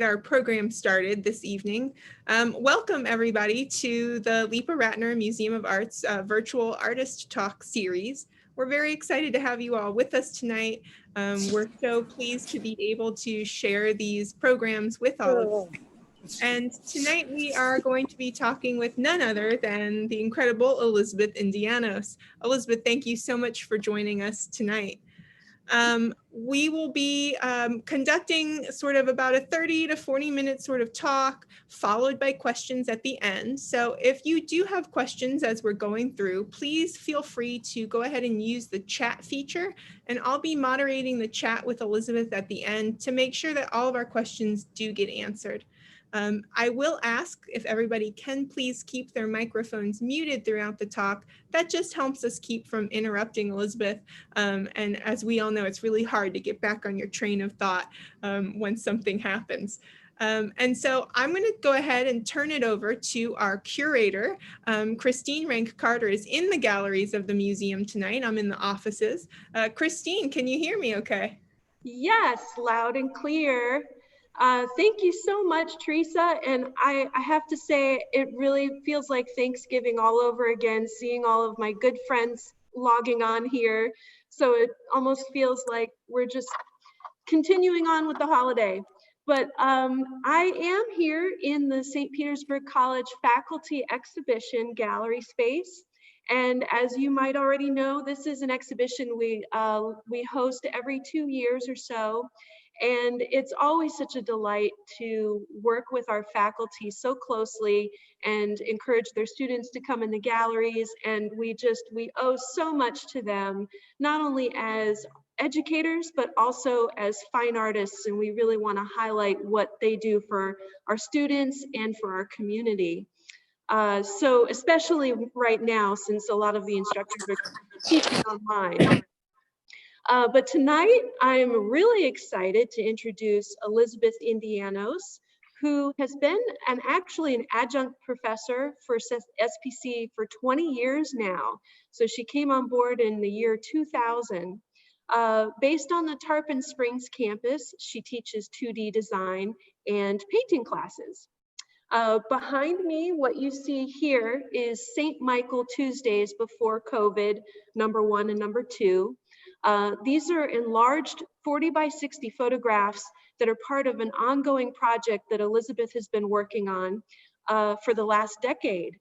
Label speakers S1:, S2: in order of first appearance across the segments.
S1: Our program started this evening. Welcome everybody to the Leepa-Rattner Museum of Art's virtual artist talk series. We're very excited to have you all with us tonight. We're so pleased to be able to share these programs with all of you. And tonight we are going to be talking with none other than the incredible Elizabeth Indianos. Elizabeth, thank you so much for joining us tonight. We will be conducting sort of about a 30 to 40 minute sort of talk, followed by questions at the end. So if you do have questions as we're going through, please feel free to go ahead and use the chat feature, and I'll be moderating the chat with Elizabeth at the end to make sure that all of our questions do get answered. I will ask if everybody can please keep their microphones muted throughout the talk. That just helps us keep from interrupting Elizabeth. And as we all know, it's really hard to get back on your train of thought when something happens. And so I'm going to go ahead and turn it over to our curator. Christine Rank-Carter is in the galleries of the museum tonight. I'm in the offices. Christine, can you hear me okay?
S2: Yes, loud and clear. Thank you so much, Teresa. And I have to say, it really feels like Thanksgiving all over again, seeing all of my good friends logging on here. So it almost feels like we're just continuing on with the holiday. But I am here in the St. Petersburg College faculty exhibition gallery space. And as you might already know, this is an exhibition we host every 2 years or so. And it's always such a delight to work with our faculty so closely and encourage their students to come in the galleries. And we owe so much to them, not only as educators, but also as fine artists. And we really want to highlight what they do for our students and for our community. So especially right now, since a lot of the instructors are teaching online. But tonight, I'm really excited to introduce Elizabeth Indianos, who has been actually an adjunct professor for SPC for 20 years now. So she came on board in the year 2000. Based on the Tarpon Springs campus, she teaches 2D design and painting classes. Behind me, what you see here is St. Michael Tuesdays before COVID, #1 and #2. These are enlarged 40 by 60 photographs that are part of an ongoing project that Elizabeth has been working on for the last decade.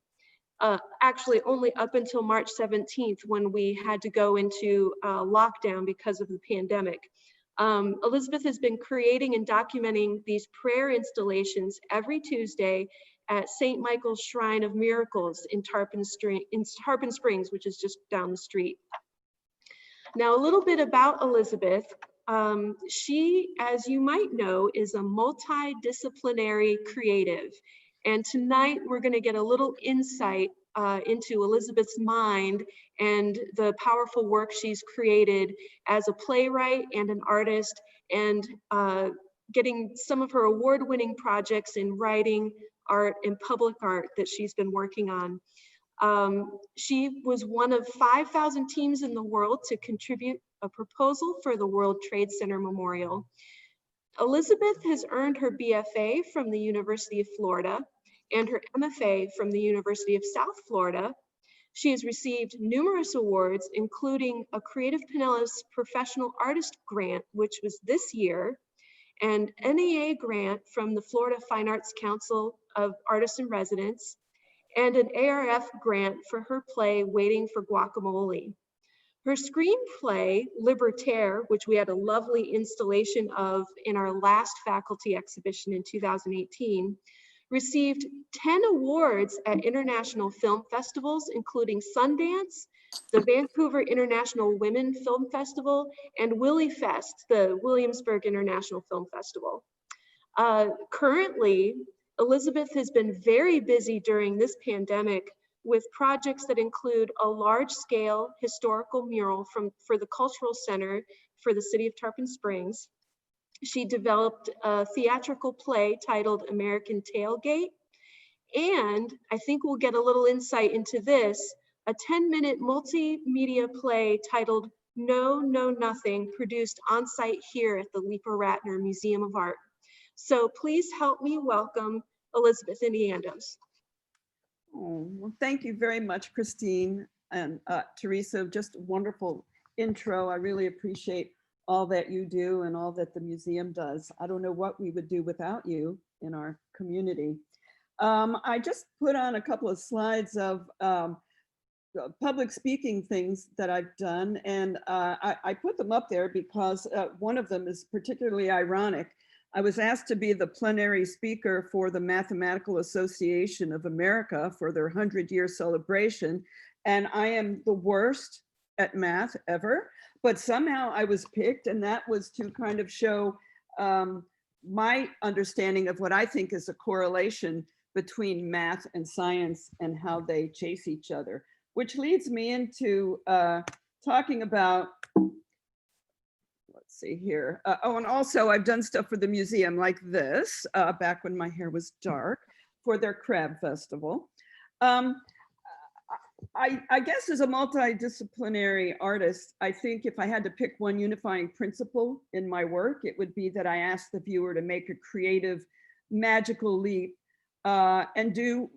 S2: Actually, only up until March 17th, when we had to go into lockdown because of the pandemic. Elizabeth has been creating and documenting these prayer installations every Tuesday at St. Michael's Shrine of Miracles in Tarpon Springs, which is just down the street. Now, a little bit about Elizabeth. She, as you might know, is a multidisciplinary creative. And tonight we're going to get a little insight into Elizabeth's mind and the powerful work she's created as a playwright and an artist, and getting some of her award-winning projects in writing, art, and public art that she's been working on. She was one of 5,000 teams in the world to contribute a proposal for the World Trade Center Memorial. Elizabeth has earned her BFA from the University of Florida and her MFA from the University of South Florida. She has received numerous awards, including a Creative Pinellas Professional Artist Grant, which was this year, and NEA Grant from the Florida Fine Arts Council of Artists in Residence, and an ARF grant for her play, Waiting for Guacamole. Her screenplay, LIBERTAIRE, which we had a lovely installation of in our last faculty exhibition in 2018, received 10 awards at international film festivals, including Sundance, the Vancouver International Women Film Festival, and Willifest, the Williamsburg International Film Festival. Currently, Elizabeth has been very busy during this pandemic with projects that include a large-scale historical mural for the Cultural Center for the City of Tarpon Springs. She developed a theatrical play titled American Tailgate, and I think we'll get a little insight into this, a 10-minute multimedia play titled No, No, Nothing, produced on site here at the Leepa-Rattner Museum of Art. So please help me welcome Elizabeth Indianos.
S3: Oh, well, thank you very much, Christine and Teresa. Just a wonderful intro. I really appreciate all that you do and all that the museum does. I don't know what we would do without you in our community. I just put on a couple of slides of public speaking things that I've done, and I put them up there because one of them is particularly ironic. I was asked to be the plenary speaker for the Mathematical Association of America for their 100-year celebration, and I am the worst at math ever, but somehow I was picked, and that was to kind of show my understanding of what I think is a correlation between math and science and how they chase each other, which leads me into talking about, let's see here. Oh, and also I've done stuff for the museum like this, back when my hair was dark, for their crab festival. I guess as a multidisciplinary artist, I think if I had to pick one unifying principle in my work, it would be that I ask the viewer to make a creative, magical leap and do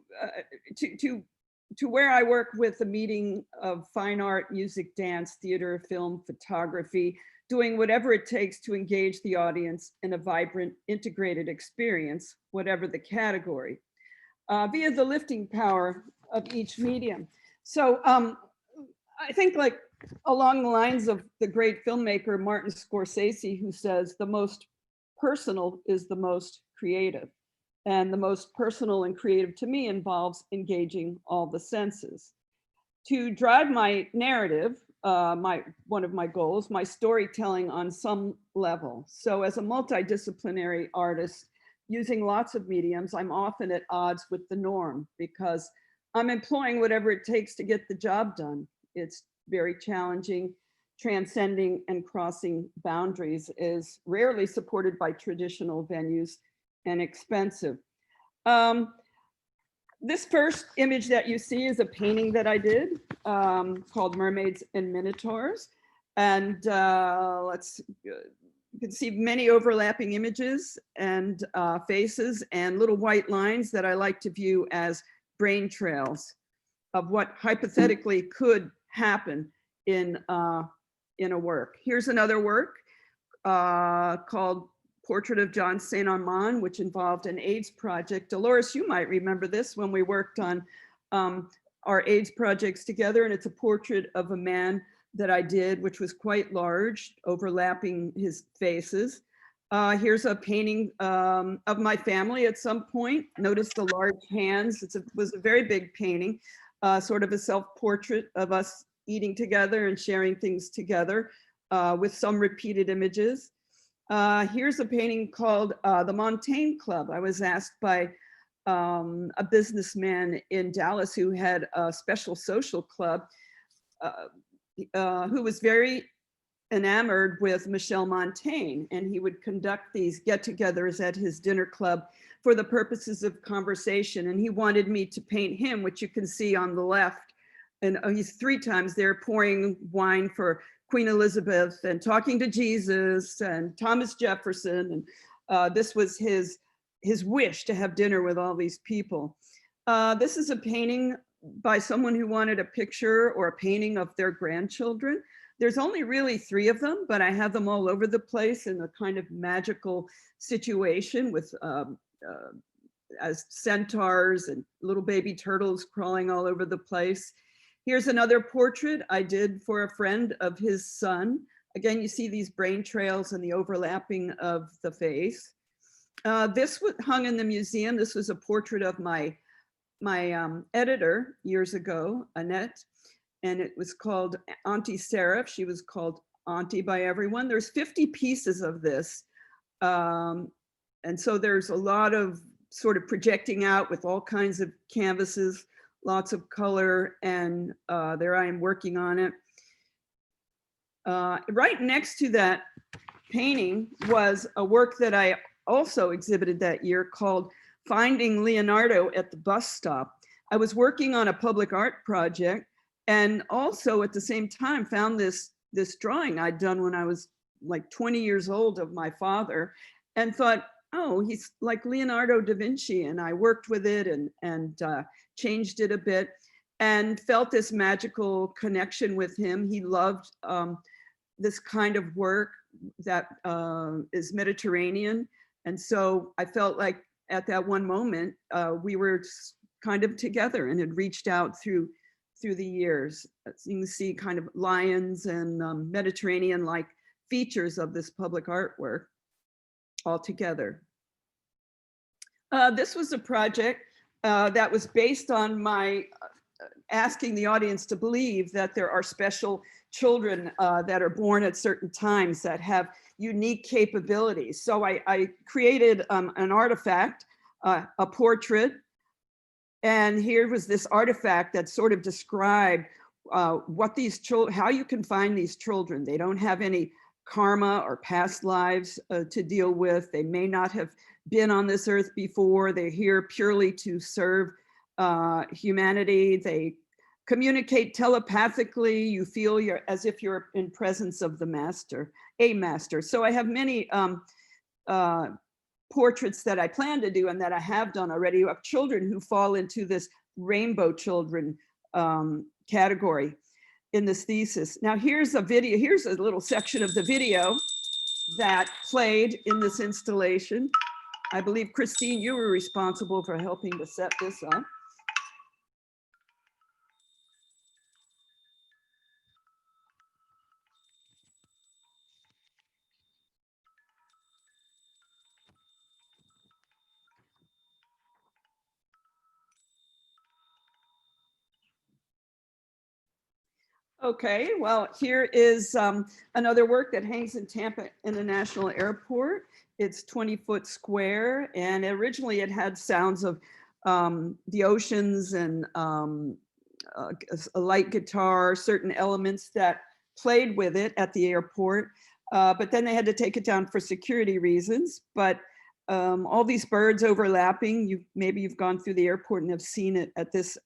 S3: to where I work with the meeting of fine art, music, dance, theater, film, photography, doing whatever it takes to engage the audience in a vibrant, integrated experience, whatever the category, via the lifting power of each medium. So I think, like, along the lines of the great filmmaker Martin Scorsese, who says the most personal is the most creative. And the most personal and creative to me involves engaging all the senses. To drive my narrative, one of my goals, my storytelling on some level. So as a multidisciplinary artist, using lots of mediums, I'm often at odds with the norm because I'm employing whatever it takes to get the job done. It's very challenging. Transcending and crossing boundaries is rarely supported by traditional venues and expensive. This first image that you see is a painting that I did called Mermaids and Minotaurs. And you can see many overlapping images and faces and little white lines that I like to view as brain trails of what hypothetically could happen in a work. Here's another work called Portrait of John St. Armand, which involved an AIDS project. Dolores, you might remember this when we worked on our AIDS projects together, and it's a portrait of a man that I did, which was quite large, overlapping his faces. Here's a painting of my family at some point. Notice the large hands. It was a very big painting, sort of a self-portrait of us eating together and sharing things together with some repeated images. Here's a painting called The Montaigne Club. I was asked by a businessman in Dallas who had a special social club who was very enamored with Michel Montaigne, and he would conduct these get-togethers at his dinner club for the purposes of conversation. And he wanted me to paint him, which you can see on the left. And he's 3 times there pouring wine for Queen Elizabeth and talking to Jesus and Thomas Jefferson. And this was his wish to have dinner with all these people. This is a painting by someone who wanted a picture or a painting of their grandchildren. There's only really 3 of them, but I have them all over the place in a kind of magical situation with as centaurs and little baby turtles crawling all over the place. Here's another portrait I did for a friend of his son. Again, you see these brain trails and the overlapping of the face. This was hung in the museum. This was a portrait of my editor years ago, Annette, and it was called Auntie Seraph. She was called Auntie by everyone. There's 50 pieces of this. And so there's a lot of sort of projecting out with all kinds of canvases, lots of color, and there I am working on it. Right next to that painting was a work that I also exhibited that year called Finding Leonardo at the Bus Stop. I was working on a public art project and also at the same time found this drawing I'd done when I was like 20 years old of my father and thought, oh, he's like Leonardo da Vinci, and I worked with it and changed it a bit and felt this magical connection with him. He loved this kind of work that is Mediterranean. And so I felt like at that one moment, we were kind of together and had reached out through the years. You can see kind of lions and Mediterranean-like features of this public artwork all together. This was a project that was based on my asking the audience to believe that there are special children that are born at certain times that have unique capabilities. So I created an artifact, a portrait, and here was this artifact that sort of described what these children, how you can find these children. They don't have any karma or past lives to deal with. They may not have been on this earth before. They're here purely to serve humanity. They communicate telepathically. You feel as if you're in presence of the master, a master. So I have many portraits that I plan to do and that I have done already of children who fall into this rainbow children category in this thesis. Now here's a video, here's a little section of the video that played in this installation. I believe, Christine, you were responsible for helping to set this up. Okay, well, here is another work that hangs in Tampa International Airport. It's 20-foot square, and originally it had sounds of the oceans and a light guitar, certain elements that played with it at the airport, but then they had to take it down for security reasons. But all these birds overlapping, maybe you've gone through the airport and have seen it at this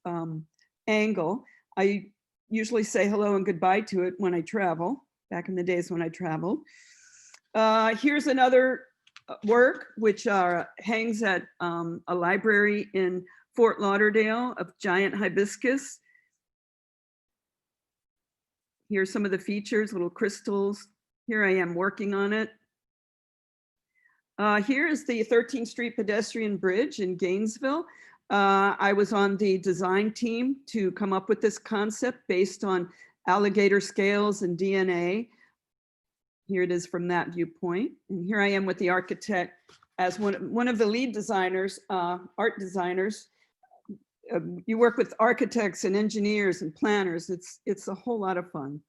S3: angle. I usually say hello and goodbye to it when I travel, back in the days when I traveled. Here's another work which hangs at a library in Fort Lauderdale of giant hibiscus. Here's some of the features, little crystals. Here I am working on it. Here is the 13th Street pedestrian bridge in Gainesville. I was on the design team to come up with this concept based on alligator scales and DNA. Here it is from that viewpoint. And here I am with the architect as one of the lead designers, art designers. You work with architects and engineers and planners. It's a whole lot of fun.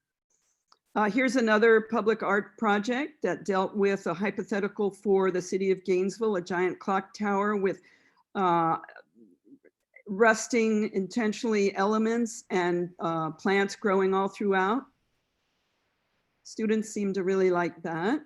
S3: Here's another public art project that dealt with a hypothetical for the city of Gainesville, a giant clock tower with rusting intentionally elements and plants growing all throughout. Students seem to really like that.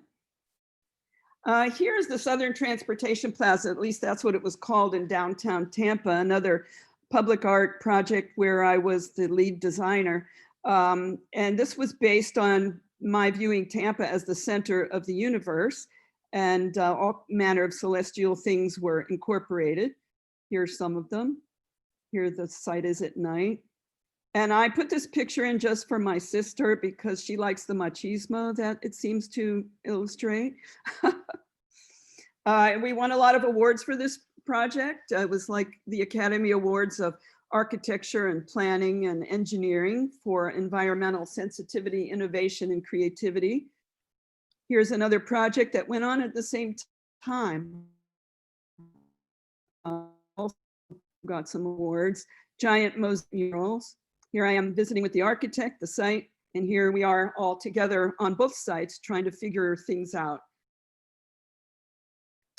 S3: Here's the Southern Transportation Plaza, at least that's what it was called in downtown Tampa, another public art project where I was the lead designer. And this was based on my viewing Tampa as the center of the universe, and all manner of celestial things were incorporated. Here's some of them. Here the site is at night. And I put this picture in just for my sister because she likes the machismo that it seems to illustrate. We won a lot of awards for this project. It was like the Academy Awards of Architecture and Planning and Engineering for environmental sensitivity, innovation, and creativity. Here's another project that went on at the same time. Also got some awards, giant mosaic murals. Here I am visiting with the architect, the site, and here we are all together on both sites trying to figure things out.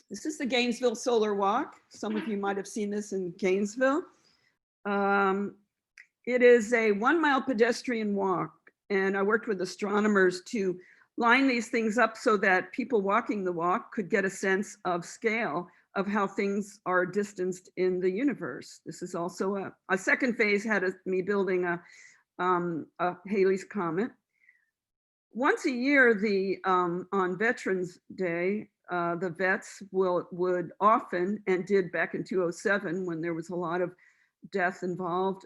S3: This is the Gainesville Solar Walk. Some of you might have seen this in Gainesville. It is a 1-mile pedestrian walk, and I worked with astronomers to line these things up so that people walking the walk could get a sense of scale of how things are distanced in the universe. This is also a second phase had me building a Halley's Comet. Once a year, on Veterans Day, the vets would often, and did back in 2007 when there was a lot of death involved,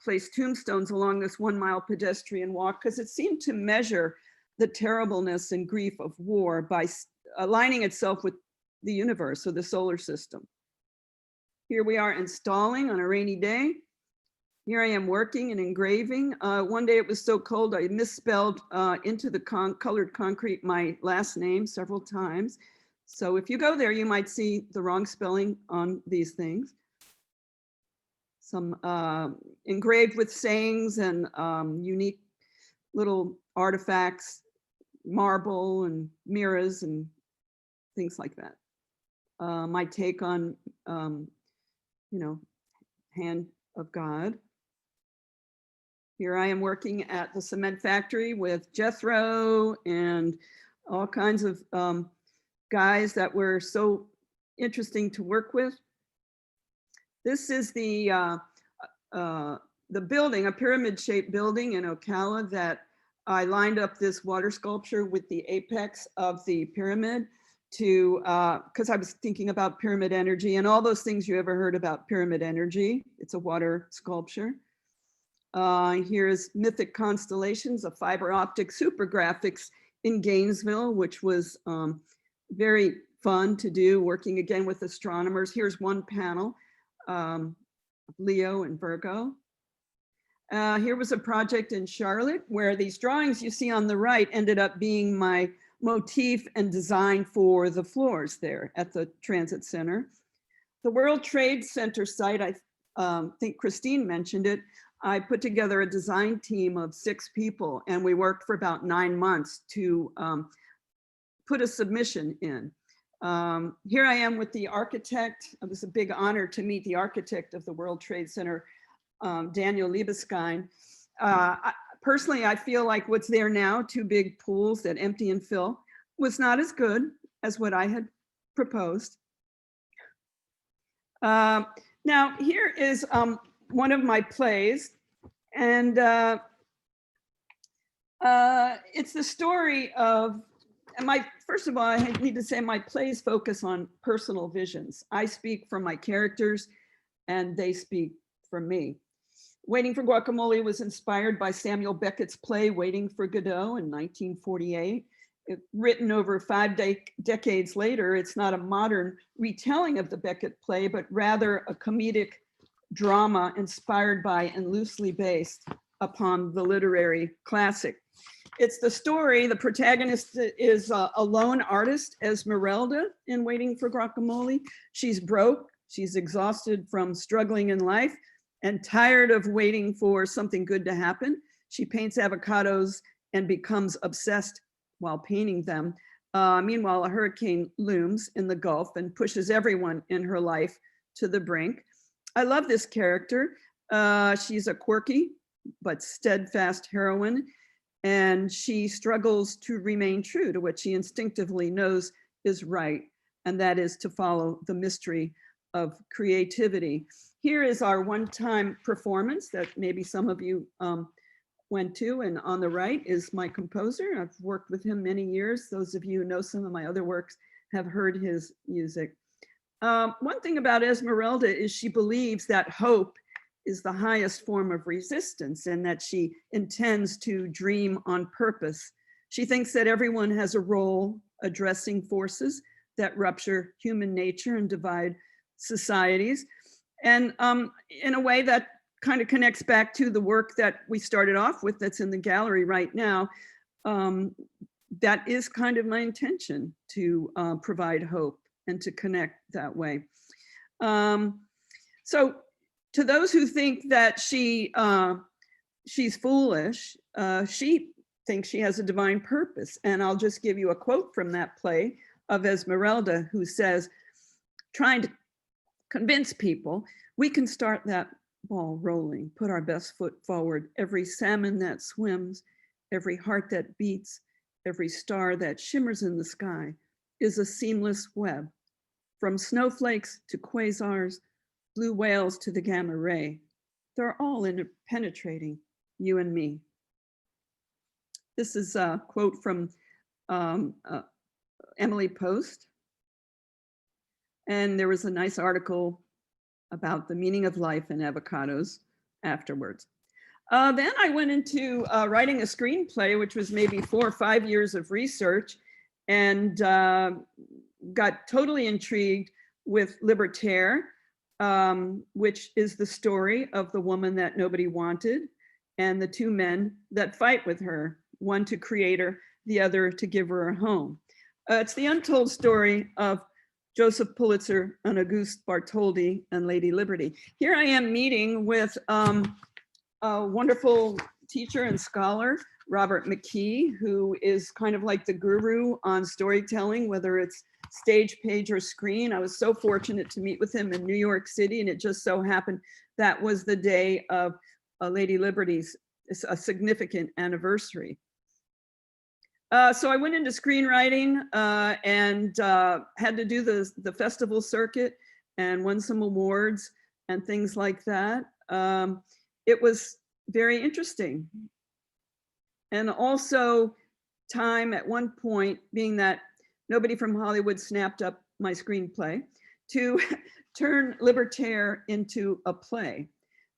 S3: place tombstones along this 1 mile pedestrian walk because it seemed to measure the terribleness and grief of war by aligning itself with the universe or the solar system. Here we are installing on a rainy day. Here I am working and engraving. One day it was so cold I misspelled into the colored concrete my last name several times. So if you go there, you might see the wrong spelling on these things. Some engraved with sayings and unique little artifacts, marble and mirrors and things like that. My take on, hand of God. Here I am working at the cement factory with Jethro and all kinds of guys that were so interesting to work with. This is the building, a pyramid-shaped building in Ocala that I lined up this water sculpture with the apex of the pyramid to, because I was thinking about pyramid energy and all those things you ever heard about pyramid energy. It's a water sculpture. Here's Mythic Constellations, a fiber optic super graphics in Gainesville, which was very fun to do, working again with astronomers. Here's one panel, Leo and Virgo. Here was a project in Charlotte where these drawings you see on the right ended up being my motif and design for the floors there at the transit center. The World Trade Center site, I think Christine mentioned it, I put together a design team of 6 people and we worked for about 9 months to put a submission in. Here I am with the architect. It was a big honor to meet the architect of the World Trade Center, Daniel Libeskind. Personally, I feel like what's there now, 2 big pools that empty and fill, was not as good as what I had proposed. Now here is one of my plays, and it's the story of, first of all, I need to say my plays focus on personal visions. I speak from my characters and they speak from me. Waiting for Guacamole was inspired by Samuel Beckett's play, Waiting for Godot in 1948. Written over 5 decades later, it's not a modern retelling of the Beckett play, but rather a comedic drama inspired by and loosely based upon the literary classic. It's the story, the protagonist is a lone artist, Esmeralda, in Waiting for Guacamole. She's broke, she's exhausted from struggling in life and tired of waiting for something good to happen. She paints avocados and becomes obsessed while painting them. Meanwhile, a hurricane looms in the Gulf and pushes everyone in her life to the brink. I love this character. She's a quirky but steadfast heroine, and she struggles to remain true to what she instinctively knows is right, and that is to follow the mystery of creativity. Here is our one-time performance that maybe some of you went to, and on the right is my composer. I've worked with him many years. Those of you who know some of my other works have heard his music. One thing about Esmeralda is she believes that hope is the highest form of resistance and that she intends to dream on purpose. She thinks that everyone has a role addressing forces that rupture human nature and divide societies. And in a way that kind of connects back to the work that we started off with that's in the gallery right now. That is kind of my intention, to provide hope and to connect that way. So to those who think that she's foolish, she thinks she has a divine purpose. And I'll just give you a quote from that play of Esmeralda, who says, trying to convince people, we can start that ball rolling, put our best foot forward. Every salmon that swims, every heart that beats, every star that shimmers in the sky is a seamless web. From snowflakes to quasars, blue whales to the gamma ray, they're all interpenetrating you and me. This is a quote from Emily Post, And there was a nice article about the meaning of life and avocados afterwards. Then I went into writing a screenplay, which was maybe 4 or 5 years of research, and got totally intrigued with Libertaire, which is the story of the woman that nobody wanted and the 2 men that fight with her, one to create her, the other to give her a home. It's the untold story of Joseph Pulitzer and Auguste Bartholdi and Lady Liberty. Here I am meeting with a wonderful teacher and scholar, Robert McKee, who is kind of like the guru on storytelling, whether it's stage, page, or screen. I was so fortunate to meet with him in New York City, and it just so happened that was the day of Lady Liberty's a significant anniversary. So I went into screenwriting and had to do the festival circuit and won some awards and things like that. It was very interesting. And also time at one point, being that nobody from Hollywood snapped up my screenplay, to turn Libertaire into a play.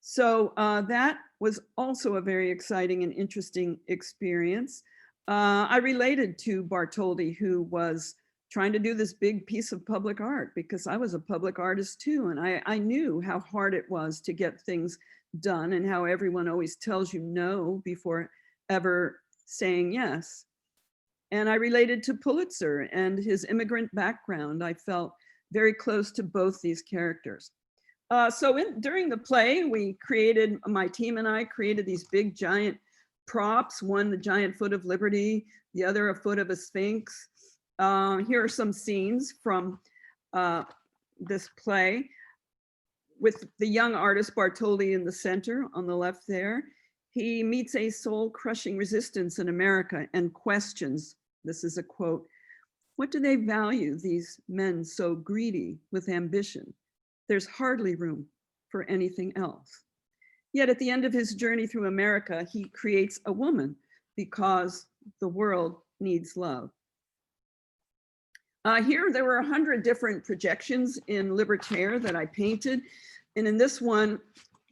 S3: So that was also a very exciting and interesting experience. I related to Bartholdi, who was trying to do this big piece of public art, because I was a public artist too. And I knew how hard it was to get things done and how everyone always tells you no before ever saying yes. And I related to Pulitzer and his immigrant background. I felt very close to both these characters. During the play, my team and I created these big giant props, one the giant foot of Liberty, the other a foot of a Sphinx. Here are some scenes from this play with the young artist Bartholdi in the center on the left there. He meets a soul-crushing resistance in America and questions, this is a quote, "What do they value, these men so greedy with ambition? There's hardly room for anything else." Yet at the end of his journey through America, he creates a woman because the world needs love. Here, there were 100 different projections in Libertaire that I painted. And in this one,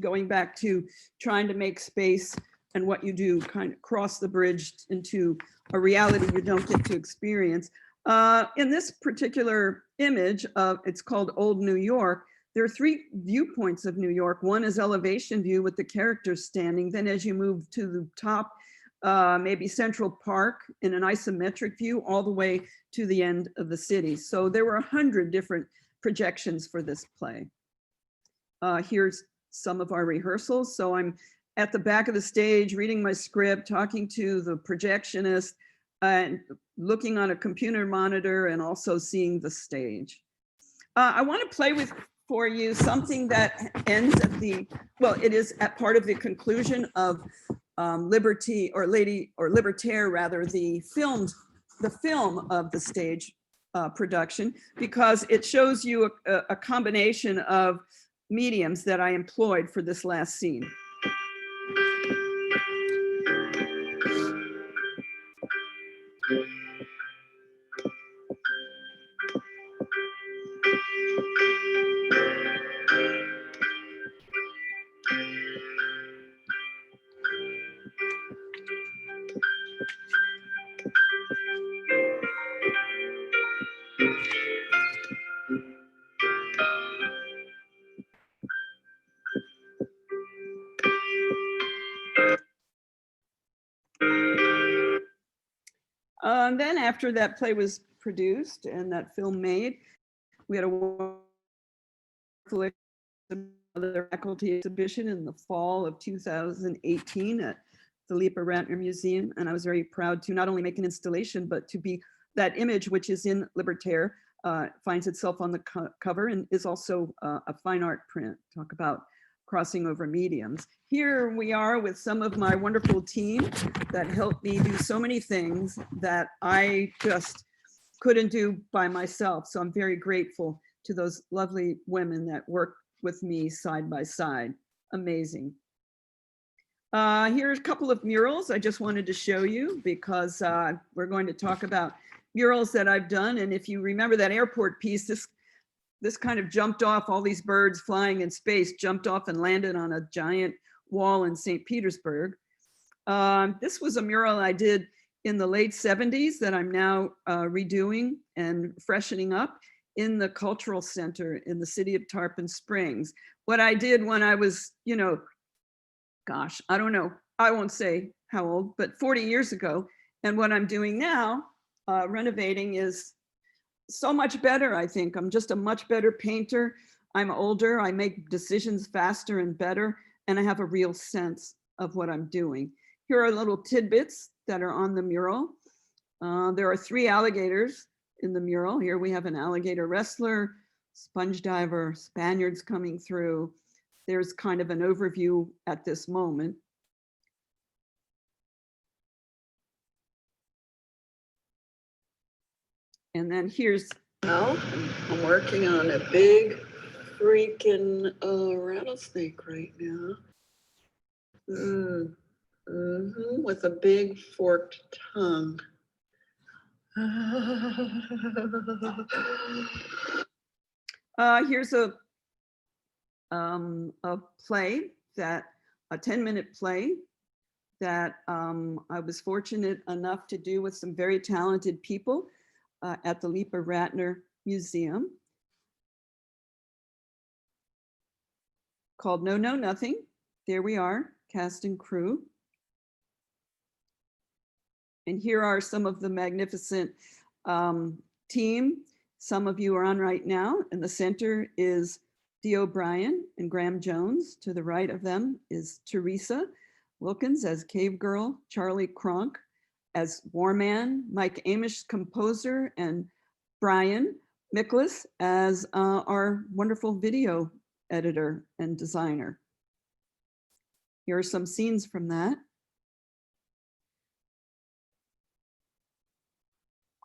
S3: going back to trying to make space and what you do, kind of cross the bridge into a reality you don't get to experience. In this particular image, it's called Old New York. There are 3 viewpoints of New York. One is elevation view with the characters standing. Then as you move to the top, maybe Central Park in an isometric view all the way to the end of the city. So there were 100 different projections for this play. Here's some of our rehearsals. So I'm at the back of the stage reading my script, talking to the projectionist, and looking on a computer monitor and also seeing the stage. I want to play for you something that ends at it is at part of the conclusion of Liberty or Lady or Libertaire rather, the film of the stage production, because it shows you a combination of mediums that I employed for this last scene. And then after that play was produced and that film made, we had a wonderful faculty exhibition in the fall of 2018 at the Leepa-Rattner Museum. And I was very proud to not only make an installation, but to be that image, which is in Libertaire, finds itself on the cover and is also a fine art print. Talk about crossing over mediums. Here we are with some of my wonderful team that helped me do so many things that I just couldn't do by myself. So I'm very grateful to those lovely women that worked with me side by side. Amazing. Here's a couple of murals I just wanted to show you, because we're going to talk about murals that I've done. And if you remember that airport piece, this this kind of jumped off, all these birds flying in space jumped off and landed on a giant wall in St. Petersburg. This was a mural I did in the late 70s that I'm now redoing and freshening up in the cultural center in the city of Tarpon Springs. What I did when I was, gosh, I don't know, I won't say how old, but 40 years ago. And what I'm doing now, renovating, is so much better, I think. I'm just a much better painter. I'm older, I make decisions faster and better, and I have a real sense of what I'm doing. Here are little tidbits that are on the mural. There are 3 alligators in the mural. Here we have an alligator wrestler, sponge diver, Spaniards coming through. There's kind of an overview at this moment. And then here's,
S4: well, I'm working on a big freaking rattlesnake right now. With a big forked tongue.
S3: Here's a play, that a 10-minute play that I was fortunate enough to do with some very talented people at the Leepa-Rattner Museum, called No, No, Nothing. There we are, cast and crew. And here are some of the magnificent team. Some of you are on right now. In the center is Dee O'Brien and Graham Jones. To the right of them is Teresa Wilkins as Cave Girl, Charlie Cronk as Warman, Mike Amish, composer, and Brian Miklas as our wonderful video editor and designer. Here are some scenes from that.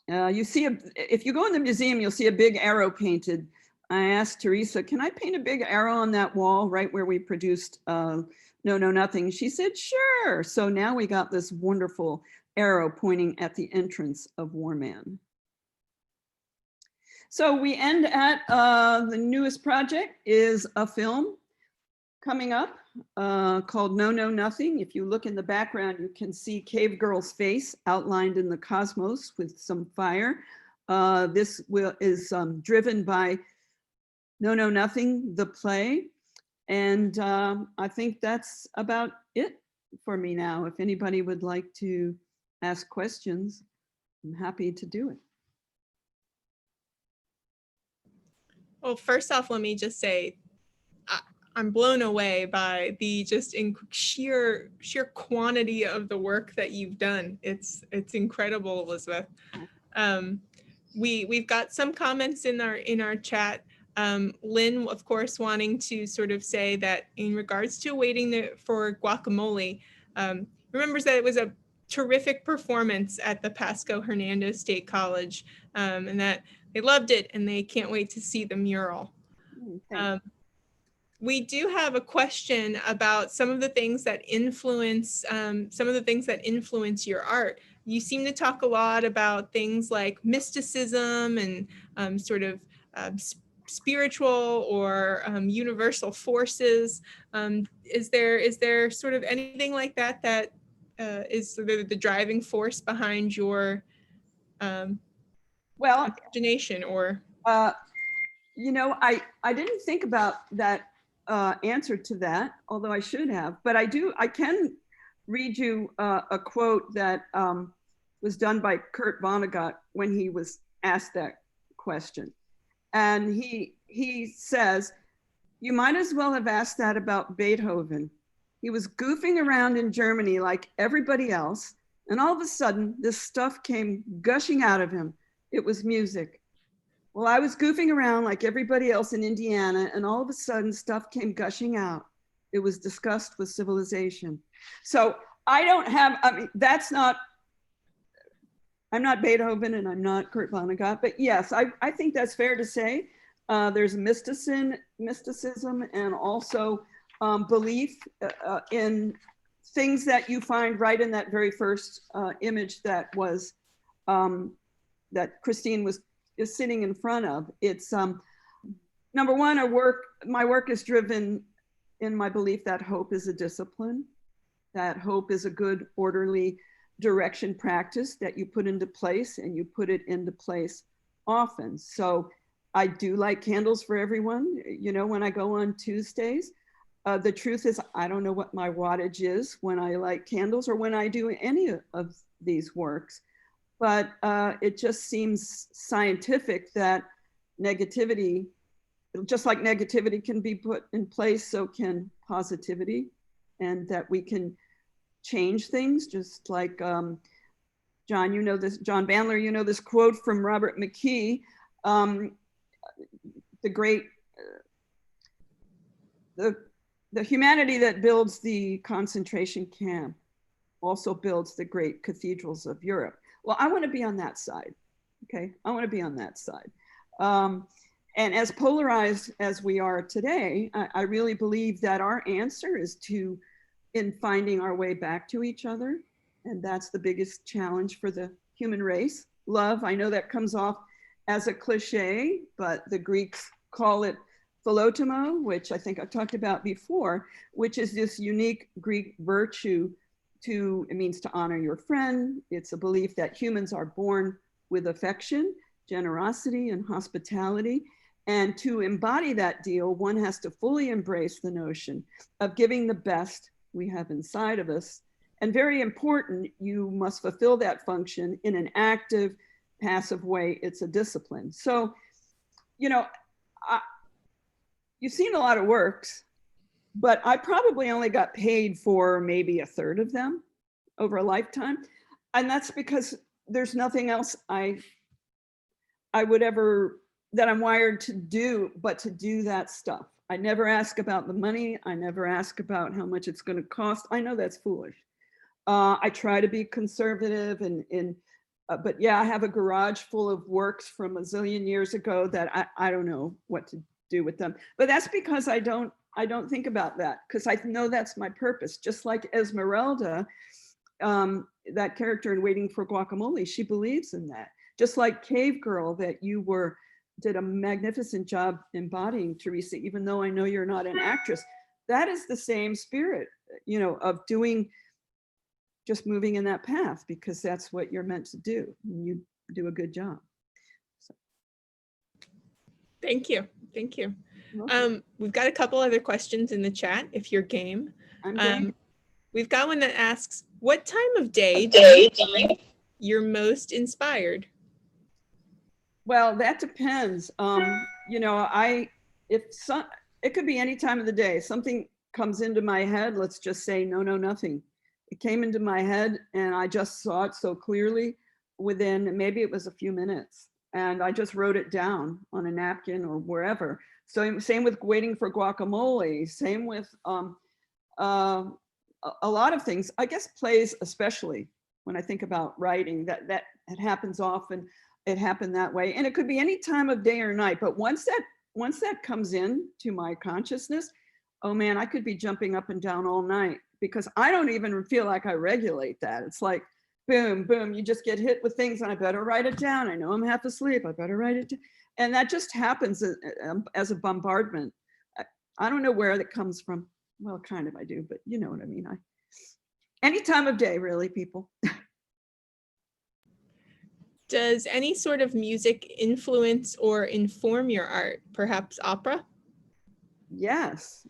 S3: You see, if you go in the museum, you'll see a big arrow painted. I asked Teresa, can I paint a big arrow on that wall right where we produced No, No, Nothing? She said, sure. So now we got this wonderful arrow pointing at the entrance of Warman. So we end at the newest project is a film coming up called No, No, Nothing. If you look in the background, you can see Cave Girl's face outlined in the cosmos with some fire. This is driven by No, No, Nothing, the play. And I think that's about it for me now. If anybody would like to ask questions, I'm happy to do it.
S1: Well, first off, let me just say, I'm blown away by the just sheer quantity of the work that you've done. It's incredible, Elizabeth. We've got some comments in our chat. Lynn, of course, wanting to sort of say that in regards to waiting for Guacamole, remembers that it was a terrific performance at the Pasco Hernando State College, and that they loved it and they can't wait to see the mural. We do have a question about some of the things that influence your art. You seem to talk a lot about things like mysticism and sort of spiritual or universal forces. Is there sort of anything like that is sort of the driving force behind your imagination? Or
S3: you know, I didn't think about that answer to that, although I should have, but I can read you a quote that was done by Kurt Vonnegut when he was asked that question. And he says, you might as well have asked that about Beethoven. He was goofing around in Germany like everybody else, and all of a sudden this stuff came gushing out of him. It was music. Well, I was goofing around like everybody else in Indiana, and all of a sudden stuff came gushing out. It was discussed with civilization. So I don't have, I mean, I'm not Beethoven and I'm not Kurt Vonnegut, but yes, I think that's fair to say. There's mysticism and also belief in things that you find right in that very first image that was, that Christine is sitting in front of. It's number one, my work is driven in my belief that hope is a discipline, that hope is a good, orderly direction practice that you put into place, and you put it into place often. So I do light candles for everyone. You know, when I go on Tuesdays, the truth is I don't know what my wattage is when I light candles or when I do any of these works, but it just seems scientific that negativity, just like negativity can be put in place, so can positivity, and that we can change things, just like John, you know this, John Bandler, you know this quote from Robert McKee, the great, the humanity that builds the concentration camp also builds the great cathedrals of Europe. Well, I want to be on that side, okay? I want to be on that side. And as polarized as we are today, I really believe that our answer is in finding our way back to each other. And that's the biggest challenge for the human race. Love, I know that comes off as a cliche, but the Greeks call it philotimo, which I think I've talked about before, which is this unique Greek virtue it means to honor your friend. It's a belief that humans are born with affection, generosity, and hospitality. And to embody that deal, one has to fully embrace the notion of giving the best we have inside of us. And very important, you must fulfill that function in an active, passive way. It's a discipline. So, you know, you've seen a lot of works, but I probably only got paid for maybe a third of them over a lifetime. And that's because there's nothing else I would ever, that I'm wired to do, but to do that stuff. I never ask about the money. I never ask about how much it's going to cost. I know that's foolish. I try to be conservative but yeah, I have a garage full of works from a zillion years ago that I don't know what to do with them. But that's because I don't think about that, because I know that's my purpose. Just like Esmeralda, that character in Waiting for Guacamole, she believes in that. Just like Cave Girl, that you did a magnificent job embodying, Teresa, even though I know you're not an actress. That is the same spirit, you know, of just moving in that path, because that's what you're meant to do. And you do a good job. So.
S1: Thank you. Thank you. We've got a couple other questions in the chat if you're game.
S3: I'm game.
S1: We've got one that asks, what time of day you're most inspired?
S3: Well, that depends. You know, it could be any time of the day. Something comes into my head, let's just say no, nothing. It came into my head and I just saw it so clearly within, maybe it was a few minutes, and I just wrote it down on a napkin or wherever. So same with Waiting for Guacamole, same with a lot of things. I guess plays, especially when I think about writing, that it happens often. It happened that way, and it could be any time of day or night. But once that comes in to my consciousness, oh man, I could be jumping up and down all night, because I don't even feel like I regulate that. It's like boom, boom. You just get hit with things, and I better write it down. I know I'm half asleep. I better write it down. And that just happens as a bombardment. I don't know where that comes from. Well, kind of I do, but you know what I mean. Any time of day, really, people.
S1: Does any sort of music influence or inform your art? Perhaps opera?
S3: Yes.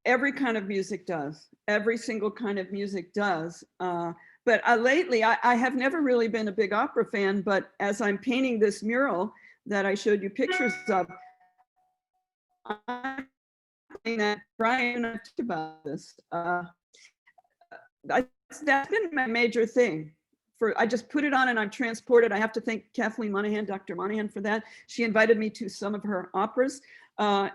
S3: Every kind of music does. Every single kind of music does. But lately, I have never really been a big opera fan, but as I'm painting this mural that I showed you pictures of, I'm thinking that Brian and I talked about this. That's been my major thing. I just put it on and I'm transported. I have to thank Kathleen Monahan, Dr. Monahan, for that. She invited me to some of her operas. Let's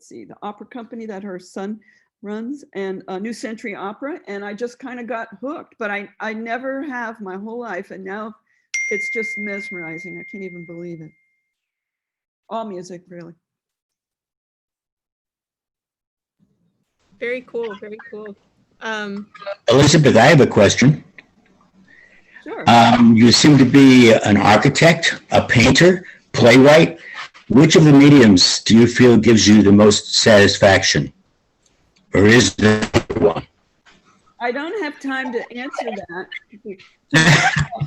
S3: see, the opera company that her son runs, and New Century Opera, and I just kind of got hooked. But I never have my whole life, and now it's just mesmerizing. I can't even believe it. All music, really.
S1: Very cool, very cool.
S5: Elizabeth, I have a question.
S3: Sure.
S5: You seem to be an architect, a painter, playwright. Which of the mediums do you feel gives you the most satisfaction? Or is there one?
S3: I don't have time to answer that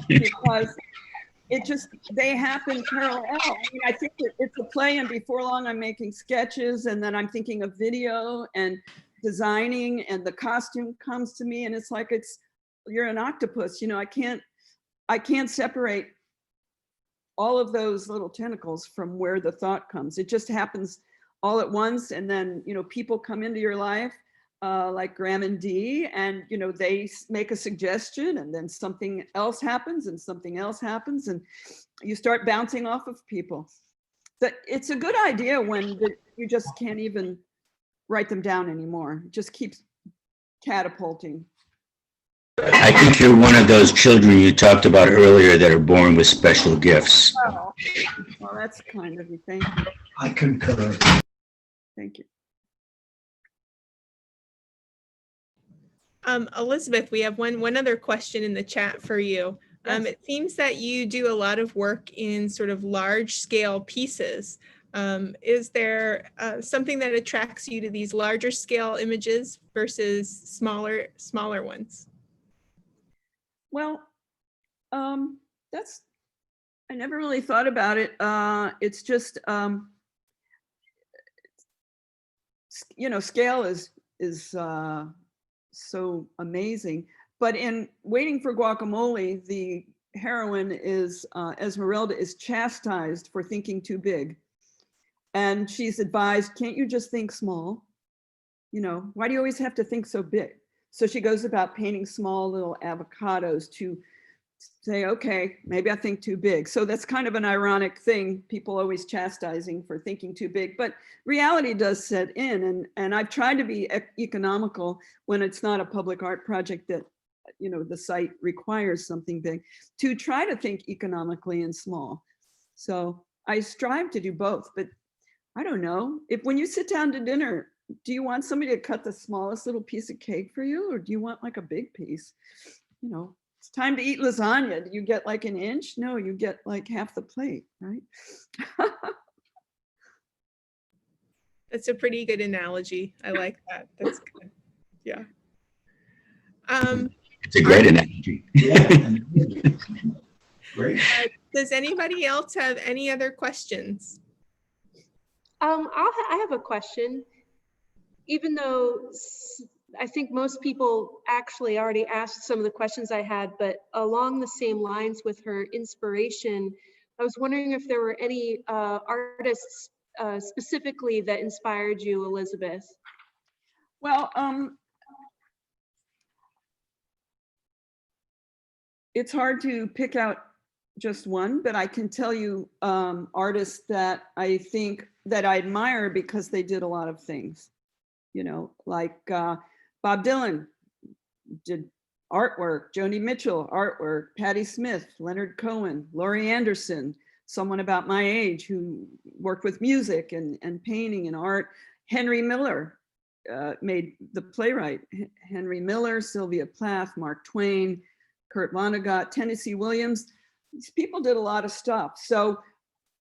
S3: because they happen parallel. I mean, I think that it's a play, and before long I'm making sketches, and then I'm thinking of video and designing, and the costume comes to me, and it's like you're an octopus, you know. I can't separate all of those little tentacles from where the thought comes. It just happens all at once, and then, you know, people come into your life like Graham and Dee, and, you know, they make a suggestion, and then something else happens, and something else happens, and you start bouncing off of people. But it's a good idea when you just can't even write them down anymore. It just keeps catapulting.
S5: I think you're one of those children you talked about earlier that are born with special gifts.
S3: Oh, well, that's kind of you. Thank you.
S6: I concur.
S3: Thank you.
S1: Elizabeth, we have one other question in the chat for you.
S3: Yes.
S1: It seems that you do a lot of work in sort of large scale pieces. Is there something that attracts you to these larger scale images versus smaller ones?
S3: Well, I never really thought about it. It's just, you know, scale is so amazing. But in Waiting for Guacamole, the heroine is, Esmeralda, is chastised for thinking too big. And she's advised, can't you just think small? You know, why do you always have to think so big? So she goes about painting small little avocados to say, okay, maybe I think too big. So that's kind of an ironic thing, people always chastising for thinking too big, but reality does set in. And I've tried to be economical when it's not a public art project that, you know, the site requires something big, to try to think economically and small. So I strive to do both, but I don't know, when you sit down to dinner, do you want somebody to cut the smallest little piece of cake for you, or do you want like a big piece? You know, it's time to eat lasagna. Do you get like an inch? No, you get like half the plate, right?
S1: That's a pretty good analogy. I like that. That's good. Yeah.
S5: It's a great analogy.
S6: Great.
S1: Does anybody else have any other questions?
S2: I have a question. Even though I think most people actually already asked some of the questions I had, but along the same lines with her inspiration, I was wondering if there were any artists specifically that inspired you, Elizabeth?
S3: Well, it's hard to pick out just one, but I can tell you artists that I think that I admire because they did a lot of things. You know, like Bob Dylan did artwork, Joni Mitchell artwork, Patti Smith, Leonard Cohen, Laurie Anderson, someone about my age who worked with music and painting and art. Henry Miller made the playwright. Henry Miller, Sylvia Plath, Mark Twain, Kurt Vonnegut, Tennessee Williams. These people did a lot of stuff. So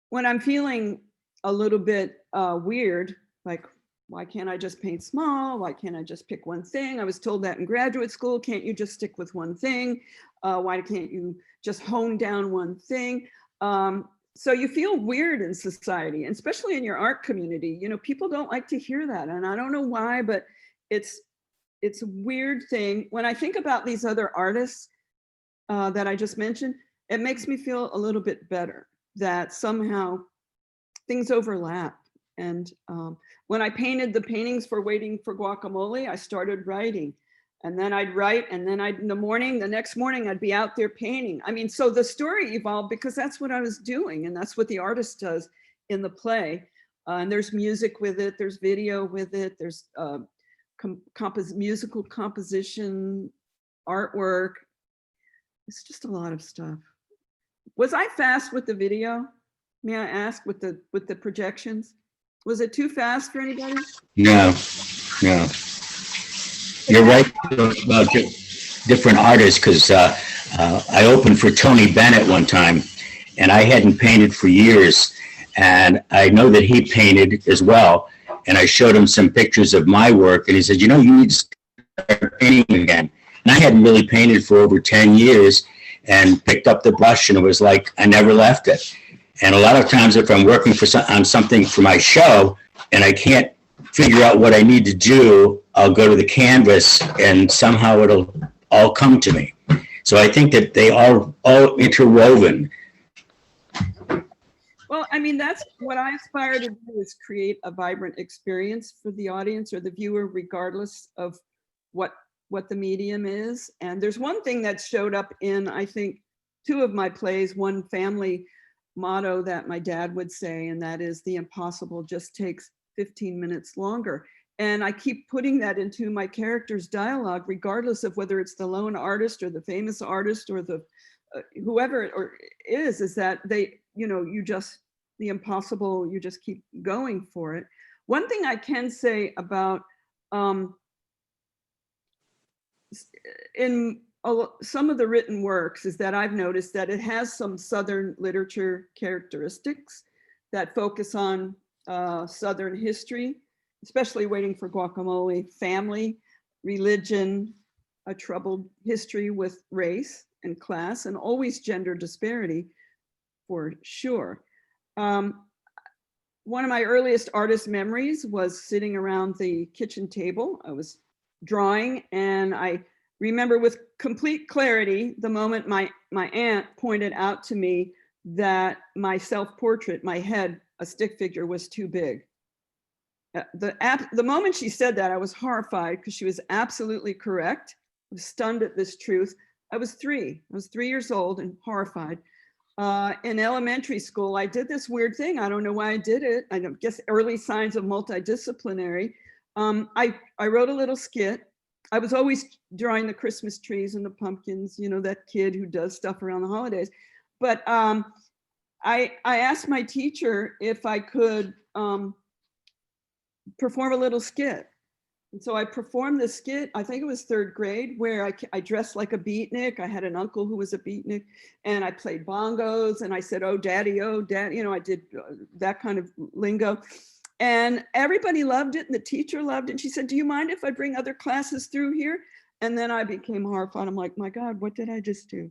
S3: when I'm feeling a little bit weird, like, why can't I just paint small? Why can't I just pick one thing? I was told that in graduate school. Can't you just stick with one thing? Why can't you just hone down one thing? So you feel weird in society, and especially in your art community. You know, people don't like to hear that. And I don't know why, but it's a weird thing. When I think about these other artists that I just mentioned, it makes me feel a little bit better that somehow things overlap. And when I painted the paintings for Waiting for Guacamole, I started writing, and then I'd write, and then the next morning, I'd be out there painting. I mean, so the story evolved because that's what I was doing, and that's what the artist does in the play. And there's music with it, there's video with it, there's musical composition, artwork. It's just a lot of stuff. Was I fast with the video? May I ask, with the projections? Was it too fast for anybody?
S5: No. You're right about different artists, because I opened for Tony Bennett one time, and I hadn't painted for years. And I know that he painted as well. And I showed him some pictures of my work, and he said, you know, you need to start painting again. And I hadn't really painted for over 10 years and picked up the brush, and it was like I never left it. And a lot of times if I'm working on something for my show and I can't figure out what I need to do, I'll go to the canvas and somehow it'll all come to me. So I think that they are all interwoven.
S3: Well, I mean, that's what I aspire to do, is create a vibrant experience for the audience or the viewer, regardless of what the medium is. And there's one thing that showed up in, I think, 2 of my plays, one family motto that my dad would say, and that is, the impossible just takes 15 minutes longer. And I keep putting that into my characters' dialogue, regardless of whether it's the lone artist or the famous artist or the whoever it is that they, you know, the impossible, you just keep going for it. One thing I can say about in some of the written works is that I've noticed that it has some Southern literature characteristics that focus on Southern history, especially Waiting for Guacamole, family, religion, a troubled history with race and class, and always gender disparity, for sure. One of my earliest artist memories was sitting around the kitchen table. I was drawing, and I remember with complete clarity the moment my aunt pointed out to me that my self-portrait, my head, a stick figure, was too big. The moment she said that, I was horrified because she was absolutely correct. I was stunned at this truth. I was 3 years old and horrified. In elementary school, I did this weird thing. I don't know why I did it. I guess early signs of multidisciplinary. I wrote a little skit. I was always drawing the Christmas trees and the pumpkins, you know, that kid who does stuff around the holidays. But I asked my teacher if I could perform a little skit. And so I performed this skit, I think it was 3rd grade, where I dressed like a beatnik. I had an uncle who was a beatnik, and I played bongos, and I said, oh, daddy, you know, I did that kind of lingo. And everybody loved it, and the teacher loved it. And she said, do you mind if I bring other classes through here? And then I became horrified. I'm like, my God, what did I just do?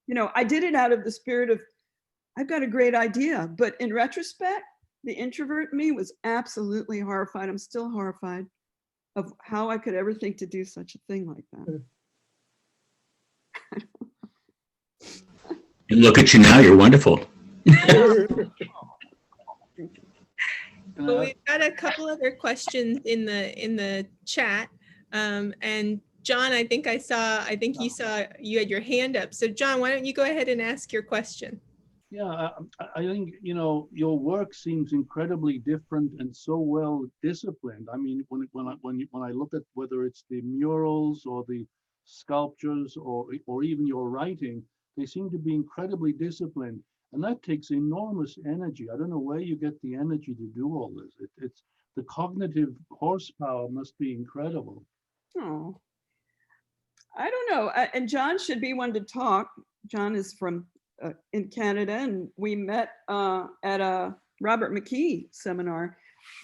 S3: You know, I did it out of the spirit of, I've got a great idea. But in retrospect, the introvert in me was absolutely horrified. I'm still horrified of how I could ever think to do such a thing like that.
S5: And look at you now, you're wonderful.
S1: Well, we've got a couple other questions in the chat. And John, I think you had your hand up. So John, why don't you go ahead and ask your question?
S6: Yeah, I think, you know, your work seems incredibly different and so well disciplined. I mean, when I look at whether it's the murals or the sculptures or even your writing, they seem to be incredibly disciplined, and that takes enormous energy. I don't know where you get the energy to do all this. It's the cognitive horsepower must be incredible.
S3: Oh, I don't know. And John should be one to talk. John is from in Canada, and we met at a Robert McKee seminar.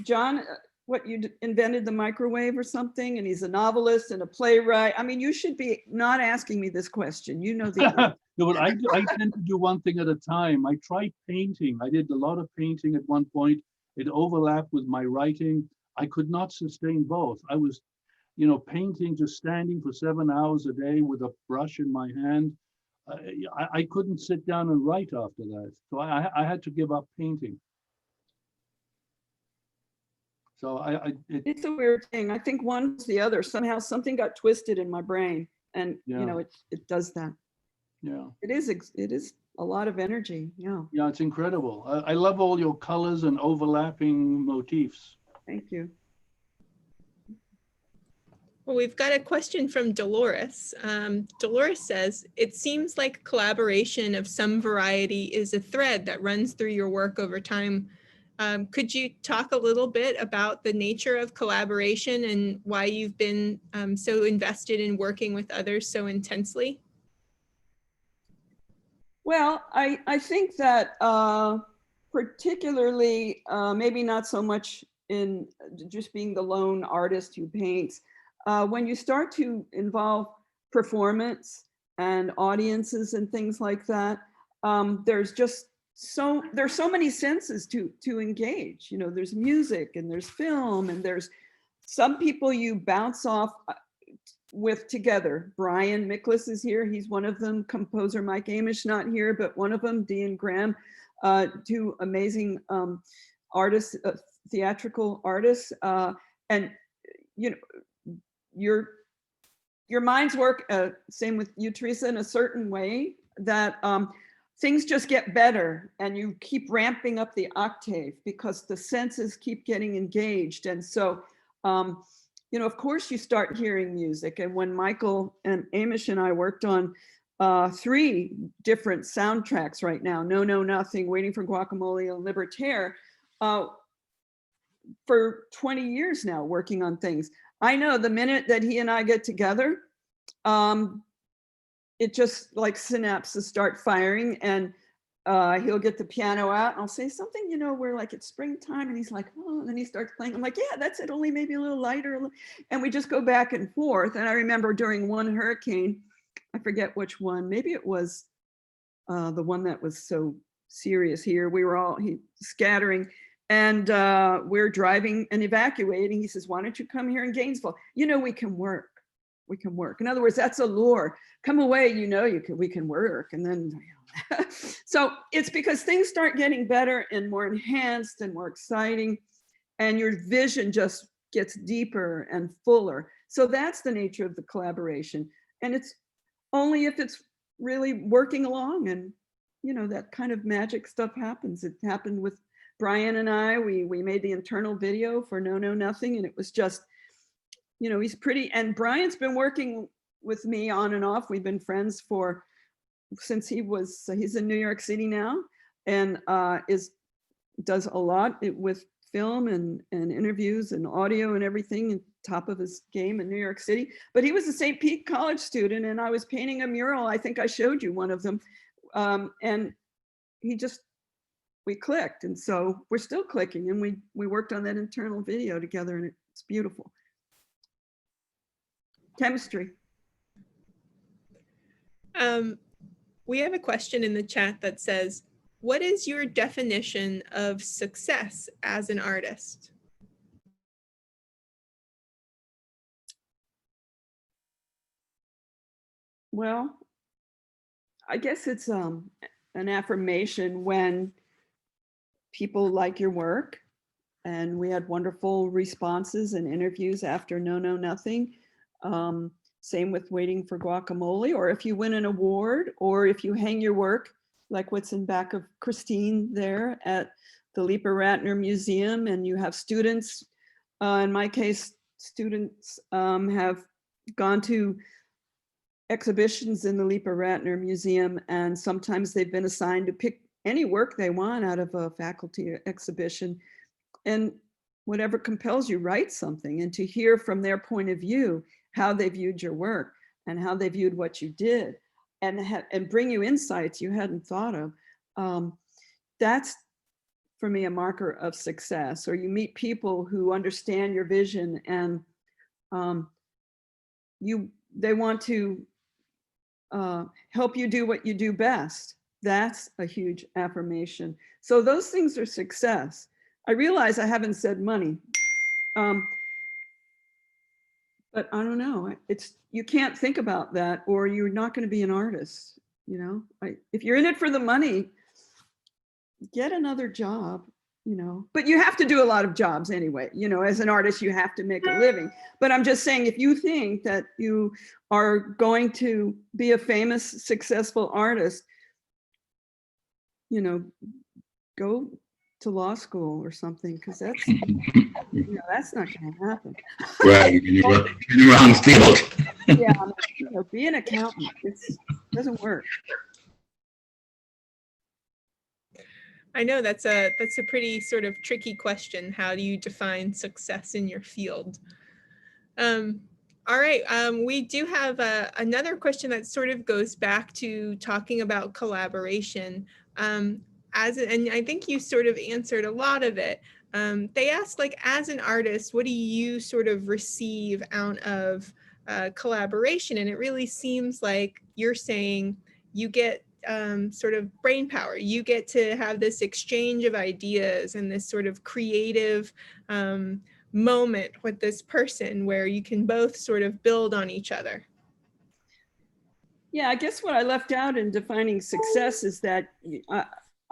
S3: John, what, you invented the microwave or something, and he's a novelist and a playwright. I mean, you should be not asking me this question. You know the
S6: No, but I tend to do one thing at a time. I tried painting. I did a lot of painting at one point. It overlapped with my writing. I could not sustain both. I was, you know, painting, just standing for 7 hours a day with a brush in my hand. I couldn't sit down and write after that. So I had to give up painting. So
S3: it's a weird thing. I think one's the other. Somehow something got twisted in my brain, and
S6: yeah.
S3: You know, it does that.
S6: Yeah.
S3: It is a lot of energy. Yeah.
S6: Yeah, it's incredible. I love all your colors and overlapping motifs.
S3: Thank you.
S1: Well, we've got a question from Dolores. Dolores says, it seems like collaboration of some variety is a thread that runs through your work over time. Could you talk a little bit about the nature of collaboration and why you've been so invested in working with others so intensely?
S3: Well, I think that particularly, maybe not so much in just being the lone artist who paints, when you start to involve performance and audiences and things like that, there's so many senses to engage. You know, there's music and there's film and there's some people you bounce off with together. Brian Miklas is here. He's one of them. Composer Mike Amish not here, but one of them, Dean Graham, two amazing artists, theatrical artists. And you know, your minds work, same with you, Teresa, in a certain way that things just get better and you keep ramping up the octave because the senses keep getting engaged. And so, you know, of course you start hearing music. And when Michael and Amish and I worked on 3 different soundtracks right now, No, No, Nothing, Waiting for Guacamole, and LIBERTAIRE, for 20 years now working on things. I know the minute that he and I get together, it just like synapses start firing, and he'll get the piano out and I'll say something, you know, we're like, it's springtime, and he's like, oh, and then he starts playing. I'm like, yeah, that's it, only maybe a little lighter. And we just go back and forth. And I remember during one hurricane, I forget which one, maybe it was the one that was so serious here. We were all scattering, and we're driving and evacuating. He says, why don't you come here in Gainesville? You know, we can work. We can work. In other words, that's a lure. Come away, you know, we can work. And then, you know. So it's because things start getting better and more enhanced and more exciting, and your vision just gets deeper and fuller. So that's the nature of the collaboration. And it's only if it's really working along, and, you know, that kind of magic stuff happens. It happened with Brian and I. We made the internal video for No, No, Nothing, and it was just, you know, he's pretty, and Brian's been working with me on and off. We've been friends since he's in New York City now, and does a lot with film and interviews and audio and everything, and top of his game in New York City. But he was a St. Pete College student, and I was painting a mural. I think I showed you one of them. And we clicked. And so we're still clicking, and we worked on that internal video together, and it's beautiful. Chemistry.
S1: We have a question in the chat that says, what is your definition of success as an artist?
S3: Well, I guess it's an affirmation when people like your work, and we had wonderful responses and interviews after No, No, Nothing. Same with Waiting for Guacamole, or if you win an award, or if you hang your work, like what's in back of Christine there at the Leepa-Rattner Museum, and you have students, in my case, students have gone to exhibitions in the Leepa-Rattner Museum, and sometimes they've been assigned to pick any work they want out of a faculty exhibition, and whatever compels you, write something, and to hear from their point of view how they viewed your work and how they viewed what you did, and bring you insights you hadn't thought of. That's for me a marker of success. Or you meet people who understand your vision, and they want to help you do what you do best. That's a huge affirmation. So those things are success. I realize I haven't said money. But I don't know, you can't think about that, or you're not going to be an artist, you know? If you're in it for the money, get another job, you know? But you have to do a lot of jobs anyway, you know, as an artist, you have to make a living. But I'm just saying, if you think that you are going to be a famous, successful artist, you know, go to law school or something, because that's, you know, that's not going to happen.
S5: Right, in the wrong field.
S3: Yeah, you know, be an accountant. It doesn't work.
S1: I know that's a pretty sort of tricky question. How do you define success in your field? All right, we do have another question that sort of goes back to talking about collaboration. and I think you sort of answered a lot of it. They asked, like, as an artist, what do you sort of receive out of collaboration? And it really seems like you're saying you get sort of brain power. You get to have this exchange of ideas and this sort of creative moment with this person where you can both sort of build on each other.
S3: Yeah, I guess what I left out in defining success is that,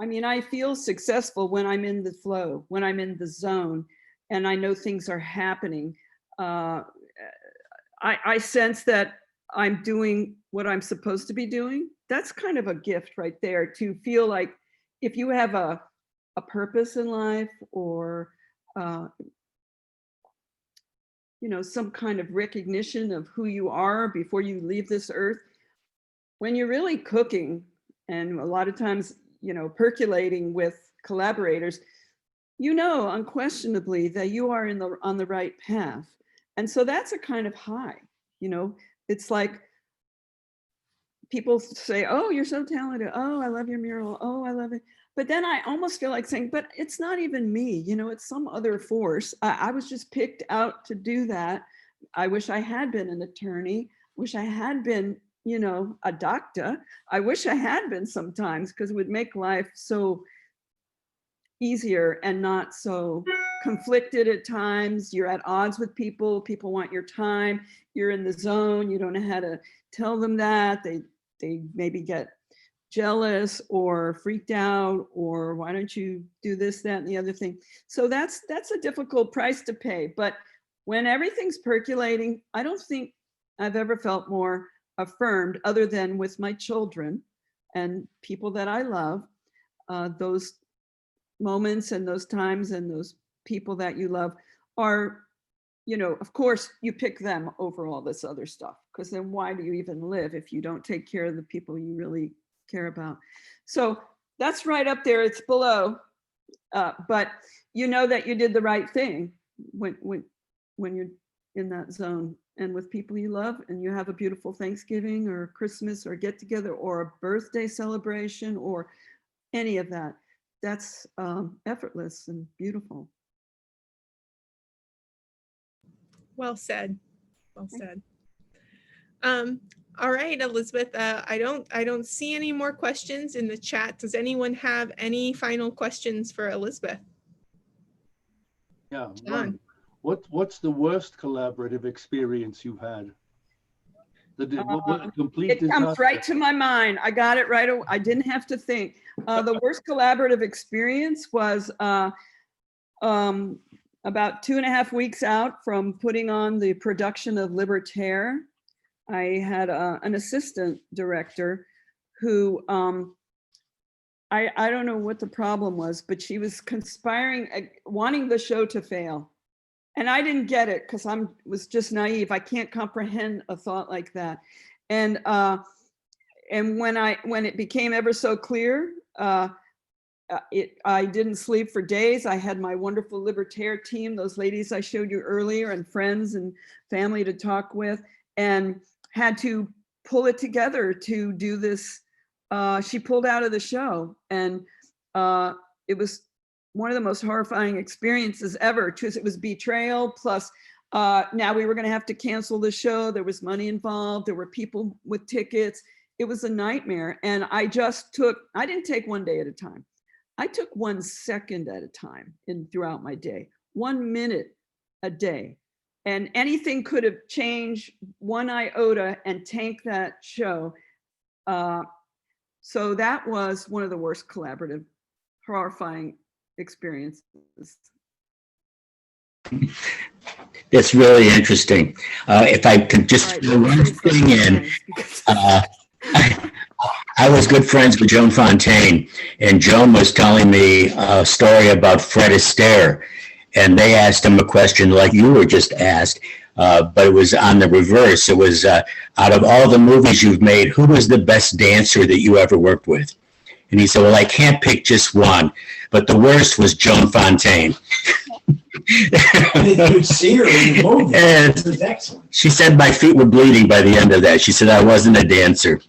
S3: I mean, I feel successful when I'm in the flow, when I'm in the zone, and I know things are happening. I sense that I'm doing what I'm supposed to be doing. That's kind of a gift right there, to feel like if you have a purpose in life, or you know, some kind of recognition of who you are before you leave this earth. When you're really cooking, and a lot of times, you know, percolating with collaborators, you know, unquestionably that you are on the right path. And so that's a kind of high, you know. It's like people say, oh, you're so talented. Oh, I love your mural. Oh, I love it. But then I almost feel like saying, but it's not even me, you know, it's some other force. I was just picked out to do that. I wish I had been an attorney. Wish I had been, you know, a doctor. I wish I had been sometimes, because it would make life so easier and not so conflicted at times. You're at odds with people. People want your time. You're in the zone. You don't know how to tell them that. They maybe get jealous or freaked out, or why don't you do this, that, and the other thing. So that's a difficult price to pay. But when everything's percolating, I don't think I've ever felt more affirmed, other than with my children and people that I love. Those moments and those times and those people that you love are, you know, of course you pick them over all this other stuff, because then why do you even live if you don't take care of the people you really care about? So that's right up there. It's below, but you know that you did the right thing when you're in that zone and with people you love, and you have a beautiful Thanksgiving or Christmas or get together or a birthday celebration or any of that. That's effortless and beautiful.
S1: Well said. Well said. All right, Elizabeth, I don't see any more questions in the chat. Does anyone have any final questions for Elizabeth?
S6: Yeah.
S1: John.
S6: What's the worst collaborative experience you've had? Complete
S3: it comes
S6: disaster.
S3: right to my mind. I got it right away. I didn't have to think. The worst collaborative experience was about 2.5 weeks out from putting on the production of LIBERTAIRE. I had an assistant director who, I don't know what the problem was, but she was conspiring, wanting the show to fail. And I didn't get it, because was just naive. I can't comprehend a thought like that. And when it became ever so clear, I didn't sleep for days. I had my wonderful LIBERTAIRE team, those ladies I showed you earlier, and friends and family to talk with, and had to pull it together to do this. She pulled out of the show, and it was one of the most horrifying experiences ever, because it was betrayal, plus now we were going to have to cancel the show. There was money involved. There were people with tickets. It was a nightmare. And I didn't take one day at a time. I took 1 second at a time throughout my day, 1 minute a day. And anything could have changed 1 iota and tank that show. So that was one of the worst collaborative, horrifying experiences.
S5: That's really interesting. If I could just throw one thing in, I was good friends with Joan Fontaine, and Joan was telling me a story about Fred Astaire, and they asked him a question like you were just asked, but it was on the reverse. It was, out of all the movies you've made, who was the best dancer that you ever worked with? And he said, well, I can't pick just one, but the worst was Joan Fontaine.
S7: And you could see her in the movie. This is excellent.
S5: She said my feet were bleeding by the end of that. She said I wasn't a dancer.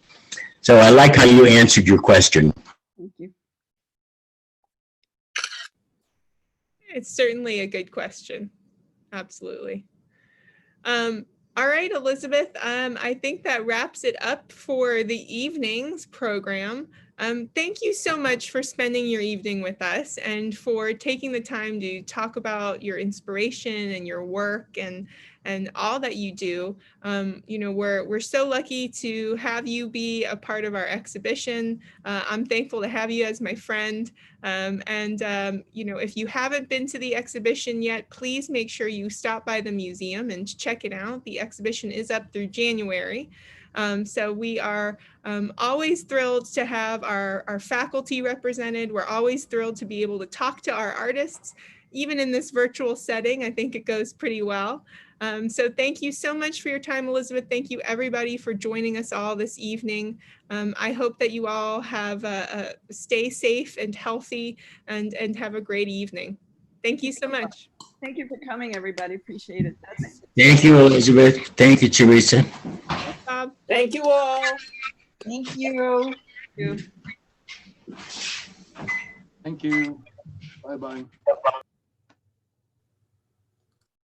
S5: So I like how you answered your question.
S3: Thank you.
S1: It's certainly a good question. Absolutely. All right, Elizabeth, I think that wraps it up for the evening's program. Thank you so much for spending your evening with us and for taking the time to talk about your inspiration and your work and all that you do. You know, we're so lucky to have you be a part of our exhibition. I'm thankful to have you as my friend. You know, if you haven't been to the exhibition yet, please make sure you stop by the museum and check it out. The exhibition is up through January. So we are always thrilled to have our faculty represented. We're always thrilled to be able to talk to our artists, even in this virtual setting. I think it goes pretty well. So thank you so much for your time, Elizabeth. Thank you everybody for joining us all this evening. I hope that you all have stay safe and healthy and have a great evening. Thank you so much.
S3: Thank you for coming, everybody. Appreciate it.
S5: Thank you, Elizabeth. Thank you, Teresa.
S1: Thanks, Bob.
S4: Thank you all.
S8: Thank you.
S3: Thank you.
S6: Thank you. Bye-bye.